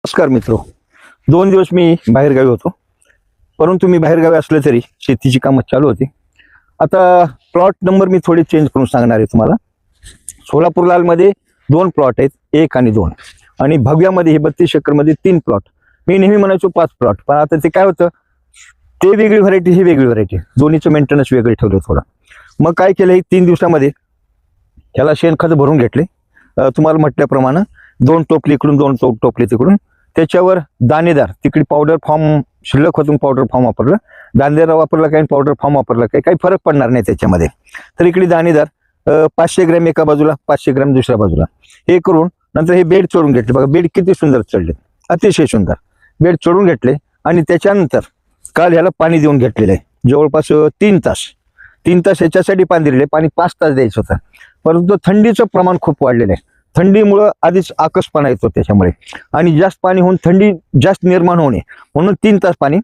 नमस्कार मित्रो, 2 दिवस मी बाहेरगावी होतो, परंतु मी बाहेरगावी असले तरी शेतीची कामं चालू होती. आता प्लॉट नंबर मी थोडे चेंज करून सांगणार आहे तुम्हाला. सोलापूर लालमध्ये 2 प्लॉट आहेत, 1 आणि 2, आणि भव्यामध्ये हे 32 एकरमध्ये 3 प्लॉट. मी नेहमी म्हणायचो 5 प्लॉट, पण आता ते काय होतं, ते वेगळी व्हरायटी, ही वेगळी व्हरायटी, दोन्हीचं मेंटेनन्स वेगळं ठेवलं थोडं. मग काय केलं, हे 3 दिवसामध्ये ह्याला शेणखत भरून घेतले. तुम्हाला म्हटल्याप्रमाणे 2 टोपली इकडून, 2 टोपली तिकडून. त्याच्यावर दाणेदार, तिकडे पावडर फॉर्म शिल्लक होतून पावडर फॉर्म वापरलं, दाणेदार वापरला काही, पावडर फॉर्म वापरला काही फरक पडणार नाही त्याच्यामध्ये. तर इकडे दाणेदार 500 ग्रॅम एका बाजूला, 500 ग्रॅम दुसऱ्या बाजूला, हे करून नंतर हे बेड चढून घेतले. बघा बेड किती सुंदर चढले, अतिशय सुंदर बेड चढून घेतले. आणि त्याच्यानंतर काल ह्याला पाणी देऊन घेतलेलं आहे, जवळपास 3 तास ह्याच्यासाठी पाणी दिलेलं आहे. पाणी 5 तास द्यायचं होतं, परंतु थंडीचं प्रमाण खूप वाढलेलं आहे. थंडीमुळं आधीच आकसपणा येतो त्याच्यामुळे, आणि जास्त पाणी होऊन थंडी जास्त निर्माण होणे म्हणून 3 तास पाणी,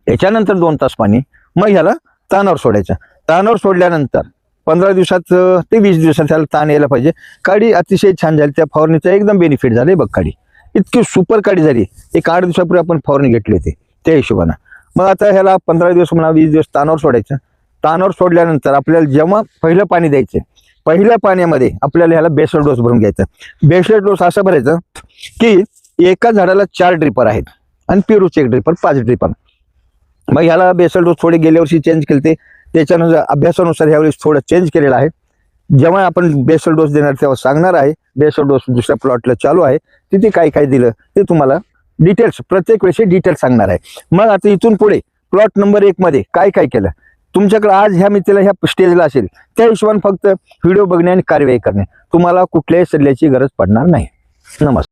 याच्यानंतर 2 तास पाणी. मग ह्याला तानावर सोडायचं. तानावर सोडल्यानंतर 15 दिवसात ते 20 दिवसात ह्याला ताण यायला पाहिजे. काडी अतिशय छान झाली, त्या फवारणीचा एकदम बेनिफिट झाले. बघ काडी इतकी सुपर काडी झाली. एक 8 दिवसापूर्वी आपण फवारणी घेतली होती त्या हिशोबानं. मग आता ह्याला 15 दिवस म्हणा, 20 दिवस तानावर सोडायचं. तानावर सोडल्यानंतर आपल्याला जेव्हा पहिलं पाणी द्यायचं, पहिल्या पाण्यामध्ये आपल्याला ह्याला बेसल डोस भरून घ्यायचा. बेसल डोस असं भरायचं की एका झाडाला 4 ड्रिपर आहेत आणि पेरूचे 1 ड्रिपर, 5 ड्रिपर. मग ह्याला बेसल डोस थोडे गेल्या वर्षी चेंज केले ते, त्याच्यानुसार अभ्यासानुसार ह्यावेळेस थोडं चेंज केलेलं आहे. जेव्हा आपण बेसल डोस देणार तेव्हा सांगणार आहे. बेसल डोस दुसऱ्या प्लॉटला चालू आहे, तिथे काय काय दिलं ते तुम्हाला डिटेल्स, प्रत्येक वेळेस डिटेल्स सांगणार आहे. मग आता इथून पुढे प्लॉट नंबर 1 मध्ये काय काय केलं तुमच्याकडे आज ह्या मित्राला ह्या स्टेजला असेल, त्या हिशोबाने फक्त व्हिडिओ बघणे आणि कार्यवाही करणे, तुम्हाला कुठल्याही सल्ल्याची गरज पडणार नाही. नमस्कार.